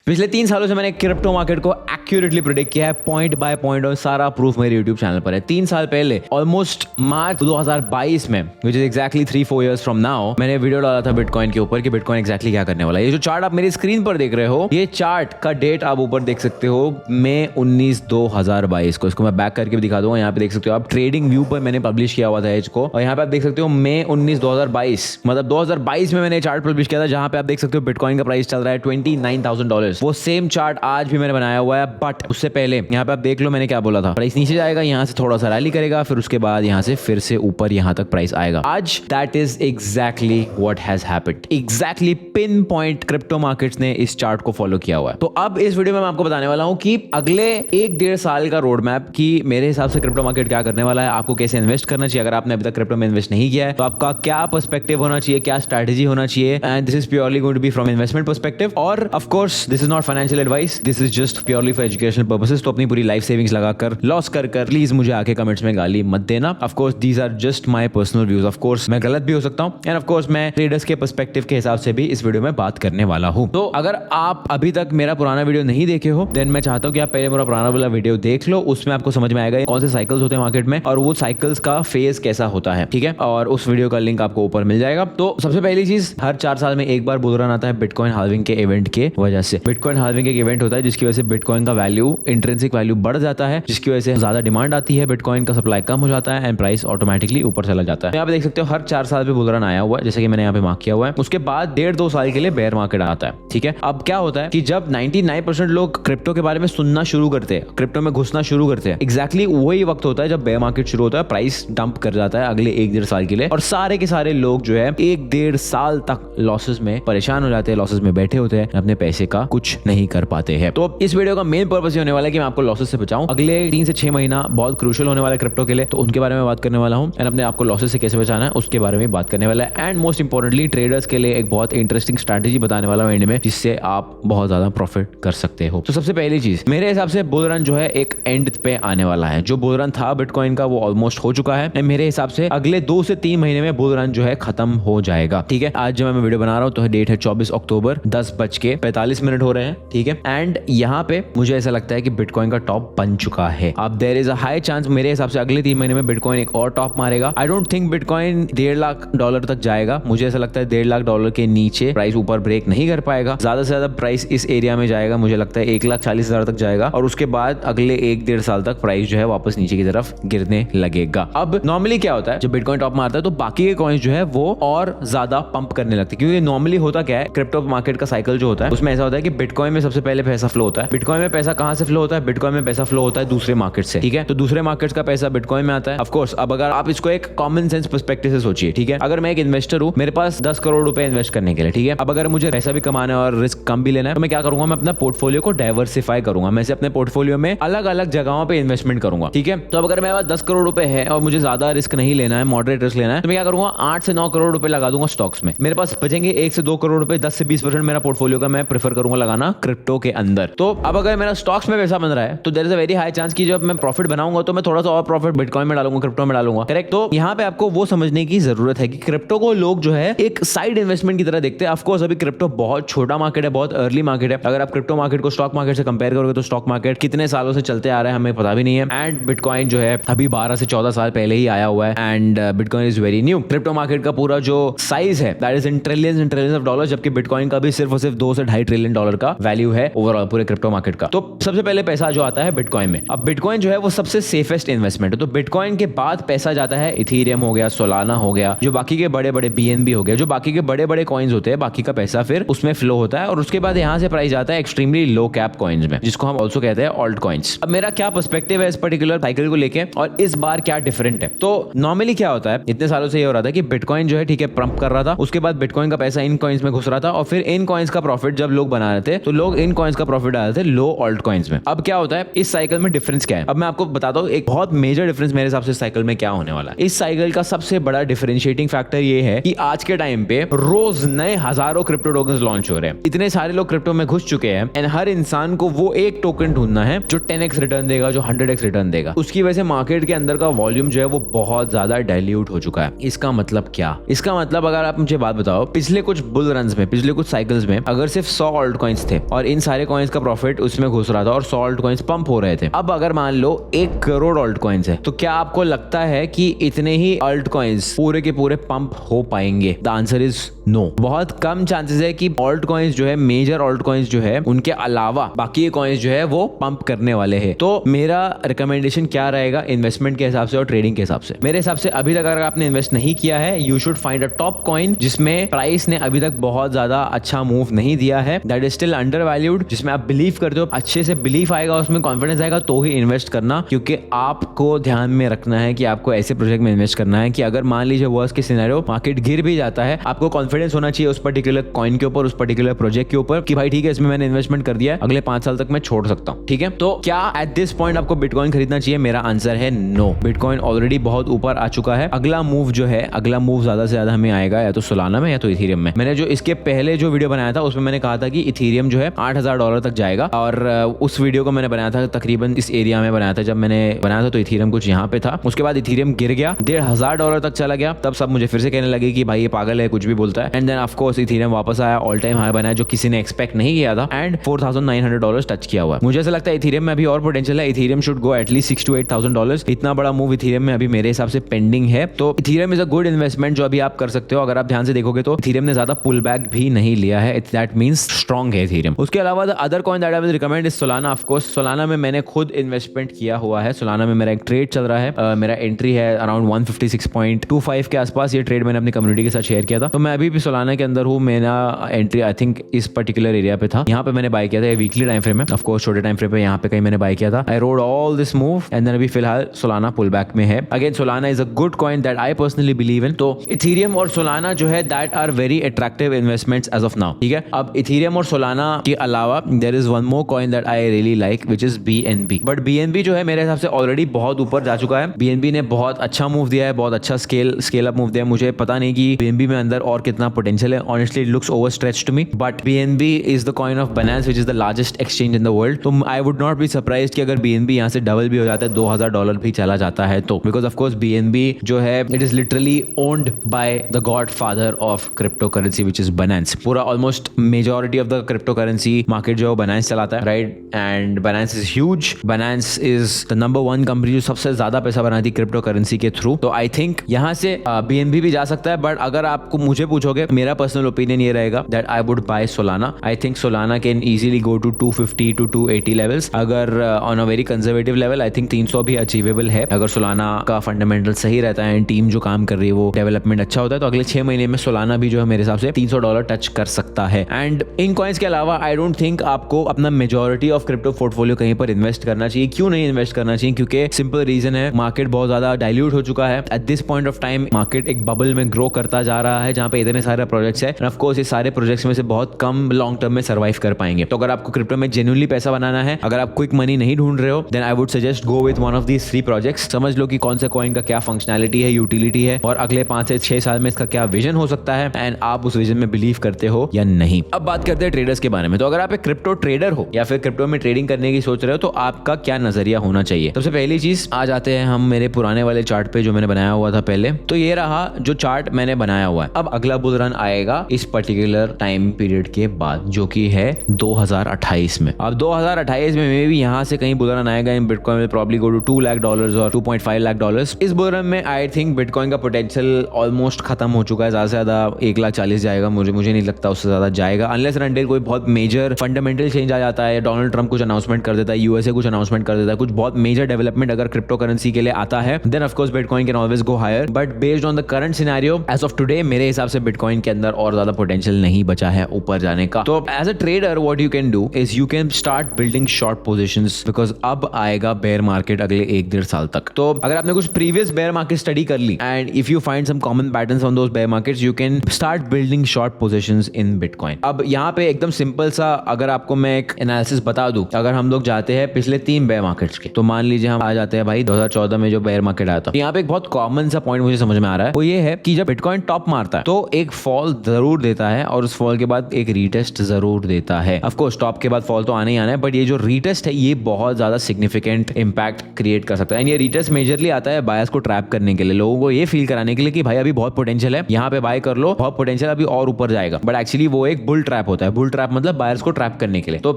पिछले 3 सालों से मैंने क्रिप्टो मार्केट को एक्यूरेटली प्रेडिक्ट किया है पॉइंट बाय पॉइंट और सारा प्रूफ मेरे यूट्यूब चैनल पर है। 3 साल पहले ऑलमोस्ट मार्च 2022 में which is exactly 3-4 years from now मैंने वीडियो डाला था बिटकॉइन के ऊपर कि बिटकॉइन एक्जैक्टली क्या करने वाला है। ये जो चार्ट आप मेरी स्क्रीन पर देख रहे हो, ये चार्ट का डेट आप ऊपर देख सकते हो मई 19 2022 को। इसको मैं बैक करके भी दिखा दूंगा। यहाँ पे देख सकते हो आप ट्रेडिंग व्यू पर मैंने पब्लिश किया हुआ था इसको, और यहाँ पे आप देख सकते हो मई 19 2022 मतलब 2022 में मैंने चार्ट पब्लिश किया था जहां पे आप देख सकते हो बिटकॉइन का प्राइस चल रहा है $29,000। वो सेम चार्ट आज भी मैंने बनाया हुआ है, बट उससे पहले यहाँ पे आप देख लो मैंने क्या बोला था। प्राइस नीचे जाएगा, यहाँ से थोड़ा सा रैली करेगा, फिर उसके बाद यहाँ से फिर से ऊपर यहाँ तक प्राइस आएगा। आज that is exactly what has happened. Exactly pin point crypto markets ने इस चार्ट को फॉलो किया हुआ है। तो अब इस वीडियो में मैं आपको बताने वाला हूं कि अगले 1-1.5 साल का रोड मैप की मेरे हिसाब से क्रिप्टो मार्केट क्या करने वाला है, आपको कैसे इन्वेस्ट करना चाहिए। अगर आपने अभी तक क्रिप्टो में इन्वेस्ट नहीं किया है तो आपका क्या पर्सपेक्टिव होना चाहिए, क्या स्ट्रैटेजी होना चाहिए, and this is purely going to be from investment perspective. और of course this is not financial advice, this is just purely for educational purposes. तो अपनी पूरी लाइफ सेविंग्स लगाकर लॉस कर प्लीज मुझे आके कमेंट्स में गाली मत देना। Of course these are just my personal views. Of course मैं गलत भी हो सकता हूं, एंड ऑफ कोर्स मैं ट्रेडर्स के पर्सपेक्टिव के हिसाब से भी इस वीडियो में बात करने वाला हूं। तो अगर आप अभी तक मेरा पुराना वीडियो नहीं देखे हो देन मैं चाहता हूं कि आप पहले मेरा पुराना वाला वीडियो देख लो। उसमें आपको समझ में आएगा कौन से साइकिल्स होते हैं मार्केट में और वो साइकिल्स का फेज कैसा होता है, ठीक है। और उस वीडियो का लिंक आपको ऊपर मिल जाएगा। तो सबसे पहली चीज, हर 4 साल में एक बार बुल रन आता है बिटकॉइन हाल्विंग के इवेंट के वजह से। बिटकॉइन हाल्विंग एक इवेंट होता है जिसकी वजह से बिटकॉइन का वैल्यू, इंट्रिंसिक वैल्यू बढ़ जाता है, जिसकी वजह से ज्यादा डिमांड आती है, बिटकॉइन का सप्लाई कम हो जाता है एंड प्राइस ऑटोमेटिकली ऊपर चला जाता है। यहाँ पे देख सकते हो हर 4 साल पे बुल रन आया हुआ है, जैसे कि मैंने यहाँ पे मार्क किया हुआ है। उसके बाद 1.5-2 साल के लिए बेयर मार्केट आता है, ठीक है। अब क्या होता है कि जब 99% लोग क्रिप्टो के बारे में सुनना शुरू करते हैं, क्रिप्टो में घुसना शुरू करते हैं, एग्जैक्टली वही वक्त होता है जब बेयर मार्केट शुरू होता है, प्राइस डंप कर जाता है अगले 1-1.5 साल के लिए, और सारे के सारे लोग जो है 1-1.5 साल तक लॉसेस में परेशान हो जाते हैं, लॉसेस में बैठे होते हैं, अपने पैसे का कुछ नहीं कर पाते हैं। तो इस वीडियो का मेन पर्पस ये होने वाला है कि मैं आपको लॉसेस से बचाऊं। अगले 3 से 6 महीना बहुत क्रूशियल होने वाला है क्रिप्टो के लिए, तो उनके बारे में बात करने वाला हूं, एंड अपने आपको लॉसेस से कैसे बचाना है उसके बारे में बात करने वाला है। एंड मोस्ट इंपॉर्टेंटली ट्रेडर्स के लिए एक बहुत इंटरेस्टिंग स्ट्रैटेजी बताने वाला हूं एंड में, जिससे आप बहुत ज्यादा प्रॉफिट कर सकते हो। तो सबसे पहली चीज, मेरे हिसाब से बुल रन जो है एक एंड पे आने वाला है। जो बुल रन था बिटकॉइन का वो ऑलमोस्ट हो चुका है। मेरे हिसाब से अगले 2 से 3 महीने में बुल रन जो है खत्म हो जाएगा, ठीक है। आज जब मैं वीडियो बना रहा हूं तो डेट है 24 अक्टूबर 10:45 हो रहे हैं, ठीक है। एंड यहाँ पे मुझे ऐसा लगता है कि बिटकॉइन का टॉप बन चुका है। अब there is a high chance मेरे हिसाब से अगले 3 महीने में बिटकॉइन एक और टॉप मारेगा। I don't think bitcoin $1.5 lakh तक जाएगा। मुझे ऐसा लगता है $1.5 लाख के नीचे प्राइस ऊपर ब्रेक नहीं कर पाएगा। ज्यादा से ज्यादा प्राइस इस एरिया में जाएगा, मुझे लगता है 1,40,000 तक जाएगा, और उसके बाद अगले 1-1.5 साल तक प्राइस जो है वापस नीचे की तरफ गिरने लगेगा। अब नॉर्मली क्या होता है, जब बिटकॉइन टॉप मारता है तो बाकी के कॉइन्स जो है वो और ज्यादा पंप करने लगते हैं, क्योंकि नॉर्मली होता क्या है, क्रिप्टो मार्केट का साइकिल जो होता है उसमें ऐसा होता है कि बिटकॉइन में सबसे पहले पैसा फ्लो होता है। बिटकॉइन में पैसा कहां से फ्लो होता है? बिटकॉइन में पैसा फ्लो होता है दूसरे मार्केट से, ठीक है। तो दूसरे मार्केट्स का पैसा बिटकॉइन में आता है। ऑफ कोर्स अब अगर आप इसको एक कॉमन सेंस पर्सपेक्टिव से सोचिए, ठीक है। अगर मैं एक इन्वेस्टर हूं, मेरे पास 10 करोड़ रुपए इन्वेस्ट करने के लिए, ठीक है। अब अगर मुझे पैसा भी कमाना है और रिस्क कम भी लेना है तो मैं क्या करूंगा, मैं अपना पोर्टफोलियो को डाइवर्सिफाई करूंगा। मैं अपने पोर्टफोलियो में अलग अलग जगहों पे इन्वेस्टमेंट करूंगा, ठीक है। तो अब अगर मेरे पास 10 करोड़ रुपए है और मुझे ज्यादा रिस्क नहीं लेना है, मॉडरेट रिस्क लेना है, तो मैं क्या करूंगा, 8 से 9 करोड़ रुपए लगा दूंगा स्टॉक्स में। मेरे पास बचेंगे 1 से 2 करोड़ रुपए। 10 से 20% मेरा पोर्टफोलियो का मैं प्रेफर करूंगा लगाना क्रिप्टो के अंदर। तो अब अगर मेरा स्टॉक्स में पैसा बन रहा है तो there is a very high chance कि जब मैं प्रॉफिट बनाऊंगा तो मैं थोड़ा सा और प्रॉफिट बिटकॉइन में डालूंगा, क्रिप्टो में डालूंगा, करेक्ट। तो यहाँ पे आपको वो समझने की जरूरत है कि क्रिप्टो को लोग जो है एक साइड इन्वेस्टमेंट की तरह देखते हैं। ऑफ कोर्स अभी क्रिप्टो बहुत छोटा मार्केट है, बहुत अर्ली मार्केट है। अगर आप क्रिप्टो मार्केट को स्टॉक मार्केट से कंपेयर करोगे तो स्टॉक मार्केट कितने सालों से चलते आ रहा है हमें पता भी नहीं है, एंड बिटकॉइन जो है अभी 12 से 14 साल पहले ही आया हुआ है, and bitcoin is very new. Crypto market का पूरा जो साइज है that is in trillions and trillions of dollar, जबकि बिटकॉइन का भी सिर्फ और सिर्फ 2 से 2.5 ट्रिलियन डॉलर का वैल्यू है ओवरऑल पूरे क्रिप्टो मार्केट का। तो सबसे पहले पैसा जो आता है बिटकॉइन में। अब बिटकॉइन जो है वो सबसे सेफेस्ट इन्वेस्टमेंट है। तो बिटकॉइन के बाद पैसा जाता है इथेरियम हो गया, सोलाना हो गया, जो बाकी के बड़े बड़े BNB हो गया, जो बाकी के बड़े बड़े कॉइन्स होते हैं, बाकी का पैसा फिर उसमें फ्लो होता है, और उसके बाद यहाँ से प्राइस जाता है एक्सट्रीमली लो कैप कॉइन्स में, जिसको हम ऑल्सो कहते हैं ऑल्ट कॉइन्स। अब मेरा क्या पर्सपेक्टिव है इस पर्टिकुलर साइकिल को लेके और इस बार क्या डिफरेंट है। तो नॉर्मली क्या होता है, इतने सालों से ये हो रहा था कि बिटकॉइन जो है ठीक है पंप कर रहा था, उसके बाद बिटकॉइन का पैसा इन कॉइन्स में घुस रहा था, और फिर इन कॉइन्स का प्रॉफिट जब लोग बना रहे थे तो लोग इन कॉइन्स का प्रॉफिट डाल रहे थे लो ऑल्ट कॉइन्स में। अब क्या होता है इस साइकिल में, डिफरेंस क्या है, अब मैं आपको बताता हूँ। एक बहुत मेजर डिफरेंस मेरे हिसाब से साइकिल में क्या होने वाला है। इस साइकिल का सबसे बड़ा डिफरेंशिएटिंग फैक्टर ये है कि आज के टाइम पे रोज नए हजारों क्रिप्टो टोकन्स लॉन्च हो रहे हैं। इतने सारे लोग क्रिप्टो में घुस चुके हैं एंड हर इंसान को वो एक टोकन ढूंढना है जो 10x रिटर्न देगा, जो 100x रिटर्न देगा। उसकी वजह से मार्केट के अंदर का वॉल्यूम जो है वो बहुत ज्यादा डाइल्यूट हो चुका है। इसका मतलब क्या? इसका मतलब अगर आप मुझे बात बताओ, पिछले कुछ बुल रन्स में, पिछले कुछ साइकिल्स में अगर सिर्फ 100 ऑल्ट कॉइन्स थे और इन सारे कॉइन्स का प्रॉफिट उसमें घुस रहा था और 100 ऑल्ट कॉइन्स पंप हो रहे थे, अब अगर मान लो 1 करोड़ ऑल्ट कॉइन्स है, तो क्या आपको लगता है कि इतने ही ऑल्ट कॉइन्स पूरे के पूरे पंप हो पाएंगे? The answer is no. बहुत कम चांसेस है कि ऑल्ट कॉइन्स जो है, मेजर ऑल्ट कॉइन्स जो है, उनके अलावा बाकी कॉइन्स जो है वो पंप करने वाले हैं। तो मेरा रिकमेंडेशन क्या रहेगा इन्वेस्टमेंट के हिसाब से और ट्रेडिंग के हिसाब से? मेरे हिसाब से अभी तक अगर आपने इन्वेस्ट नहीं किया है, you should find a top coin जिसमें प्राइस ने अभी तक बहुत ज्यादा अच्छा मूव नहीं दिया है, that is still under valued, जिसमें आप बिलीव करते हो, अच्छे से बिलीव आएगा, उसमें कॉन्फिडेंस आएगा, तो ही इन्वेस्ट करना। क्योंकि आपको ध्यान में रखना है कि आपको ऐसे प्रोजेक्ट में इन्वेस्ट करना है कि अगर मान लीजिए वर्स्ट केस सिनेरियो मार्केट गिर भी जाता है, आपको कॉन्फिडेंस होना चाहिए उस पर्टिकुलर कॉइन के ऊपर, उस पर्टिकुलर प्रोजेक्ट के ऊपर कि भाई ठीक है, इसमें मैंने इन्वेस्टमेंट कर दिया है, अगले 5 साल तक मैं छोड़ सकता हूं। ठीक है, तो क्या एट दिस पॉइंट आपको बिटकॉइन खरीदना चाहिए? मेरा आंसर है नो। बिटकॉइन ऑलरेडी बहुत ऊपर आ चुका है। अगला मूव जो है, अगला मूव ज्यादा से ज्यादा हमें आएगा या तो सोलाना में या तो इथेरियम में। मैंने जो इसके पहले जो वीडियो बनाया था उसमें मैंने कहा था कि इथेरियम जो है $8,000 तक जाएगा, और उस वीडियो को मैंने बनाया था तकरीबन इस एरिया में बनाया था। जब मैंने बनाया था तो इथेरियम कुछ यहाँ पे था, उसके बाद इथेरियम गिर गया, $1,500 तक चला गया। तब सब मुझे फिर से कहने लगे कि भाई ये पागल है, कुछ भी बोलता है। And then of course Ethereum वापस आया, ऑल टाइम हाई बनाया जो किसी ने एक्सपेक्ट नहीं किया था, एंड $4,900 टच किया हुआ है। मुझे ऐसा लगता है इथेरियम में अभी और पोटेंशियल है। Ethereum should go at least $6,000 to $8,000। इतना बड़ा मूव इथेरियम में अभी मेरे हिसाब से पेंडिंग है। तो Ethereum is a good investment जो अभी आप कर सकते हो। अगर आप ध्यान से देखोगे तो इथेरियम ने ज्यादा पुल बैक भी नहीं लिया है, दैट मींस स्ट्रांग है इथेरियम। उसके अलावा the other coin that I will recommend is Solana. Of course Solana में मैंने खुद इन्वेस्टमेंट किया हुआ है। सोलाना में मेरा एक ट्रेड चल रहा है, मेरा एंट्री है अराउंड 156.25 के आसपास। ये ट्रेड मैंने अपनी कम्युनिटी के साथ शेयर किया था। तो मैं अभी भी सोलाना के अंदर हूँ। मेरा एंट्री आई थिंक इस पर्टिकुलर एरिया पे था, यहाँ पे मैंने बाय किया था वीकली टाइम फ्रेम में। ऑफ कोर्स छोटे टाइम फ्रेम पे यहाँ पे कहीं मैंने बाय किया था। I rode all this move and then अभी फिलहाल सोलाना पुल बैक में है। Again Solana is a good coin that I personally believe in. तो इथेरियम और सोलाना जो है that are very attractive investments as of now. ठीक है, अब इथेरियम और सोलाना के अलावा there is one more coin that I really like which is BNB। But BNB जो है मेरे हिसाब से ऑलरेडी बहुत ऊपर जा चुका है। BNB ने बहुत अच्छा मूव दिया है, बहुत अच्छा स्केल अप मूव दिया है। मुझे पता नहीं कि BNB में अंदर और कितना पोटेंशियल है। Honestly it looks over stretched to me, but BNB is the coin of Binance which is the largest exchange in the world. तो I would not be surprised कि अगर BNB यहाँ से डबल भी हो जाता है, $2,000 भी चला जाता है तो, बिकॉज ऑफ कोर्स BNB जो है it is literally owned by the God father of crypto currency which is Binance। पूरा almost majority of the crypto currency market जो है Binance चलाता है, right? And Binance is huge. Binance is the number 1 company जो सबसे ज्यादा पैसा बनाती है क्रिप्टो करेंसी के थ्रू। तो आई थिंक यहाँ से BNB भी जा सकता है। बट अगर आपको मुझे पूछोगे, मेरा पर्सनल ओपिनियन ये रहेगा that I would buy Solana. I think Solana can easily go to 250 to 280 levels. अगर on a very conservative level I think 300 भी अचीवेबल है। अगर सोलाना का फंडामेंटल सही रहता है एंड टीम जो काम कर रही है वो डेवलपमेंट अच्छा होता है, तो अगले 6 महीने में सोलाना भी जो है मेरे हिसाब से $300 टच कर सकता है। एंड इन कॉइन्स के अलावा आई डोंट थिंक आपको अपना मेजॉरिटी ऑफ क्रिप्टो पोर्टफोलियो कहीं पर इन्वेस्ट करना चाहिए। क्यों नहीं इन्वेस्ट करना चाहिए? क्योंकि सिंपल रीजन है, मार्केट बहुत ज्यादा डाइल्यूट हो चुका है। At this point of time market एक बबल में ग्रो करता जा रहा है जहां पे इतने सारे प्रोजेक्ट्स है। ऑफ कोर्स ये सारे प्रोजेक्ट्स में से बहुत कम लॉन्ग टर्म में सर्वाइव कर पाएंगे। तो अगर आपको क्रिप्टो में जेन्युइनली पैसा बनाना है, अगर आप क्विक मनी नहीं ढूंढ रहे हो, then I would suggest go with one of these 3 projects. समझ लो कि कौन सा कॉइन का क्या फंक्शनैलिटी है, यूटिलिटी है, और अगले 5 से 6 साल में इसका क्या विजन हो सकता है, एंड आप उस विजन में बिलीव करते हो या नहीं। अब बात करते हैं ट्रेडर्स के बारे में। तो अगर आप एक क्रिप्टो ट्रेडर हो या फिर क्रिप्टो में ट्रेडिंग करने की सोच रहे हो, तो आपका क्या नजरिया होना चाहिए? सबसे पहली चीज, आ जाते हैं हम मेरे पुराने वाले चार्ट पे जो मैंने बनाया हुआ था पहले। तो ये रहा जो चार्ट मैंने बनाया हुआ है। अब अगला बुल रन आएगा इस पर्टिकुलर टाइम पीरियड के बाद, जो कि है 2028 में। अब 2028 में मे भी यहाँ से कहीं बुल रन आएगा in Bitcoin will probably go to $2 lakh और $2.5 लाख। इस बुल रन में आई थिंक बिटकॉइन का पोटेंशियल ऑलमोस्ट खत्म हो चुका है। ज्यादा से ज्यादा 1,40,000 जाएगा, मुझे नहीं लगता उससे ज्यादा जाएगा, अनलेस एंड अनटिल कोई बहुत मेजर फंडामेंटल चेंज आ जाता है। डोनाल्ड ट्रंप कुछ अनाउंसमेंट कर देता है, यूएसए कुछ अनाउंसमेंट कर देता है, कुछ बहुत मेजर डेवलपमेंट अगर क्रिप्टो करेंसी के लिए आता है, then of course Bitcoin can always go higher. But based on the current scenario as of today, मेरे हिसाब से बिटकॉइन के अंदर और ज्यादा पोटेंशियल नहीं बचा है ऊपर जाने का। तो as a trader what you can do is you can start building short positions, because अब आएगा बेयर मार्केट अगले 1-1.5 साल तक। तो अगर आपने कुछ प्रीवियस बेयर मार्केट स्टडी कर ली and if you find some common patterns on those bear markets, you can start building short positions in Bitcoin. अब यहाँ पे एकदम सिंपल सा अगर आपको मैं एक एनालिसिस एनालिसिस बता दूं, अगर हम लोग जाते हैं पिछले 3 बेयर मार्केट्स के, तो मान लीजिए हम आ जाते हैं भाई 2014 में जो बेयर मार्केट आया था। यहाँ पे एक बहुत कॉमन सा पॉइंट मुझे समझ में आ रहा है, वो ये है कि जब बिटकॉइन टॉप मारता है तो एक फॉल जरूर देता है और उस फॉल के बाद एक रीटेस्ट जरूर देता है। ऑफ कोर्स टॉप के बाद फॉल तो आने ही आना है, बट ये जो रीटेस्ट है ये बहुत ज्यादा सिग्निफिकेंट इंपैक्ट क्रिएट कर सकता है। एंड ये रीटेस्ट मेजरली आता है बायर्स को ट्रैप करने के लिए, लोगों को ये फील कराने के लिए कि भाई अभी बहुत पोटेंशियल है, यहाँ पे बाय कर लो, बहुत पोटेंशियल अभी और ऊपर जाएगा। बट एक्चुअली वो एक बुल ट्रैप होता है। बुल ट्रैप मतलब बायर्स को ट्रैप करने के लिए। तो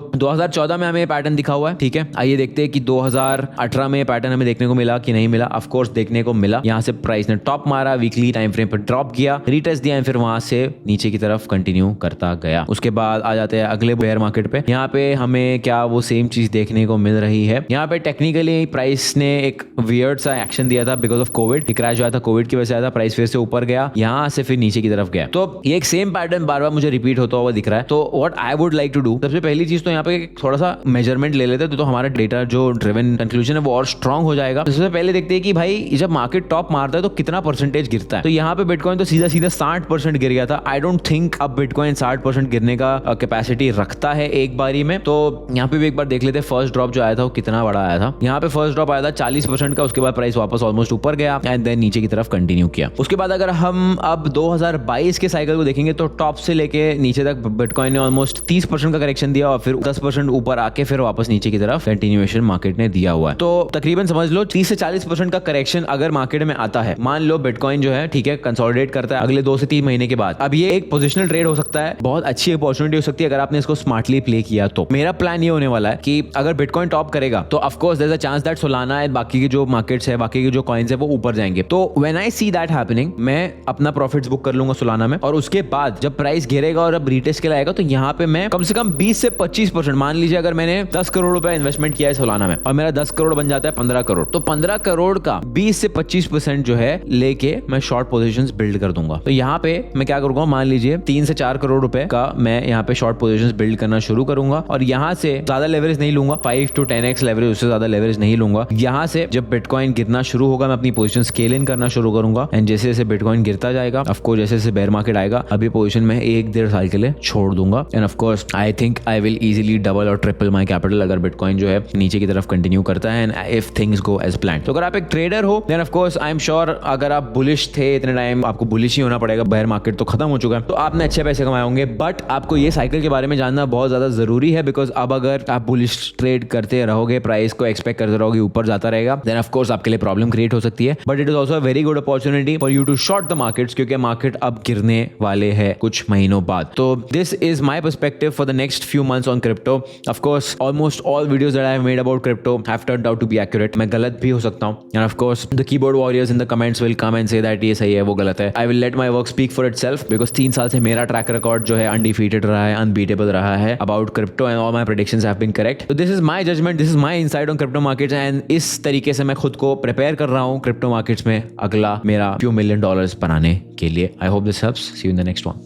2014 में हमें पैटर्न दिखा हुआ है, ठीक है। आइए देखते हैं कि 2018 में पैटर्न हमें देखने को मिला कि नहीं मिला। ऑफ कोर्स देखने को मिला। यहाँ से प्राइस ने टॉप मारा, वीकली टाइम फ्रेम पर ड्रॉप किया, रीटेस्ट दिया, फिर वहां से नीचे की तरफ कंटिन्यू करता गया। उसके बाद आ जाते हैं अगले बेयर मार्केट पे। यहाँ पे हमें क्या वो सेम चीज देखने को मिल रही है। यहाँ पे टेक्निकली प्राइस ने एक वियर्ड सा एक्शन दिया था बिकॉज ऑफ कोविड। क्रैश आया था, कोविड की वजह से आया था, प्राइस फिर से ऊपर गया, यहाँ से फिर नीचे की तरफ गया। तो ये एक सेम पैटर्न बार बार मुझे रिपीट होता हुआ दिख रहा है। तो what I would like to do, सबसे पहली चीज तो यहाँ पे थोड़ा सा मेजरमेंट ले लेते हैं तो हमारा डेटा जो ड्रिवन कंक्लूजन है वो और स्ट्रांग हो जाएगा। सबसे पहले देखते हैं कि भाई जब मार्केट टॉप मारता है तो कितना परसेंटेज गिरता है। तो यहाँ पे बिटकॉइन तो सीधा सीधा 60% गिर गया था। आई डोंट थिंक अब बिटकॉइन 60% गिरने का कैपेसिटी रखता है एक बारी में। तो यहाँ पे भी एक बार देख लेते हैं फर्स्ट ड्रॉप जो आया था वो कितना बड़ा आया था। यहाँ पे फर्स्ट ड्रॉप आया था 40% का, उसके बाद प्राइस वापस ऑलमोस्ट ऊपर गया एंड देन नीचे की तरफ कंटिन्यू किया। उसके बाद अगर हम अब 2022 के साइकिल को देखेंगे तो टॉप से लेके नीचे तक बिटकॉइन ने ऑलमोस्ट 30% का करेक्शन दिया और फिर 10% ऊपर आके फिर वापस नीचे की तरफ कंटिन्यूएशन मार्केट ने दिया हुआ है। तो तकरीबन समझ लो 30 से 40% का करेक्शन अगर मार्केट में आता है, मान लो बिटकॉइन जो है ठीक है कंसोलिडेट करता है अगले 2 से 3 महीने के बाद, अब ये एक पोजिशनल ट्रेड हो सकता है, बहुत अच्छी अपॉर्चुनिटी हो सकती है अगर आपने इसको स्मार्टली प्ले किया तो। मेरा प्लान ये होने वाला है कि अगर बिटकॉइन टॉप करेगा तो of course there is a chance that Solana and बाकी के जो मार्केट्स है, बाकी के जो कॉइन्स है वो ऊपर जाएंगे। तो when I see that happening, मैं अपना प्रॉफिट्स बुक कर लूंगा सोलाना में, और उसके बाद जब प्राइस गिरेगा और अब रीटेस्ट के लिए आएगा तो यहाँ पे मैं कम से कम 20 से 25%, मान लीजिए अगर मैंने 10 करोड़ रुपए इन्वेस्टमेंट किया है सोलाना में और मेरा 10 करोड़ बन जाता है 15 करोड़, तो 15 करोड़ का 20 से 25% जो है लेके मैं शॉर्ट पोजीशंस बिल्ड कर दूंगा। तो यहाँ पे मैं क्या करूंगा, मान लीजिए 3 से 4 करोड़ रुपए का मैं यहाँ पे शॉर्ट पोजीशंस बिल्ड करना शुरू करूंगा और यहाँ से ज्यादा लेवरेज नहीं लूंगा, 5 to 10x लेवरेज, उससे ज्यादा लेवरेज नहीं लूंगा। यहाँ से जब बिटकॉइन गिरना शुरू होगा मैं अपनी पोजीशन स्केल इन करना शुरू करूंगा एंड जैसे जैसे बिटकॉइन गिरता जाएगा, ऑफ कोर्स जैसे जैसे बेयर मार्केट आएगा, अभी पोजीशन में 1-1.5 साल के लिए छोड़ दूंगा and of course I think I will easily double और ट्रिपल माय कैपिटल अगर बिटकॉइन जो है नीचे की तरफ कंटिन्यू करता है and if things go as planned. तो अगर आप एक ट्रेडर हो then of course I am sure अगर आप बुलिश थे इतने टाइम, आपको बुलिश ही होना पड़ेगा, बेयर मार्केट तो खत्म हो चुका है, तो आपने अच्छे पैसे कमाए होंगे। बट आपको ये साइकिल के बारे में जानना बहुत ज्यादा जरूरी है बिकॉज अब अगर आप बुलिश ट्रेड करते रहोगे, प्राइस को एक्सपेक्ट करते रहोगे ऊपर जाता रहेगा, देन ऑफ कोर्स आपके लिए प्रॉब्लम क्रिएट हो सकती है। But it is also a very good opportunity for you to short the markets, क्योंकि मार्केट अब गिरने वाले हैं कुछ महीनों बाद। तो this is my perspective for the next few months on crypto. Of course almost all videos that I have made about crypto have turned out to be accurate. मैं गलत भी हो सकता हूं and of course the keyboard warriors in the comments will come and say that ये सही है वो गलत है। I will let my work speak for itself because 3 साल से मेरा ट्रैक रिकॉर्ड जो है अनडिफीटेड रहा है, अनबीटेबल रहा है about crypto and all my predictions have been correct. So this is my judgment, this is my insight on crypto markets and इस तरीके से मैं खुद को प्रिपेयर कर रहा हूँ क्रिप्टो मार्केट्स में अगला मेरा few $1 million बनाने के लिए। I hope this helps. See you in the next one.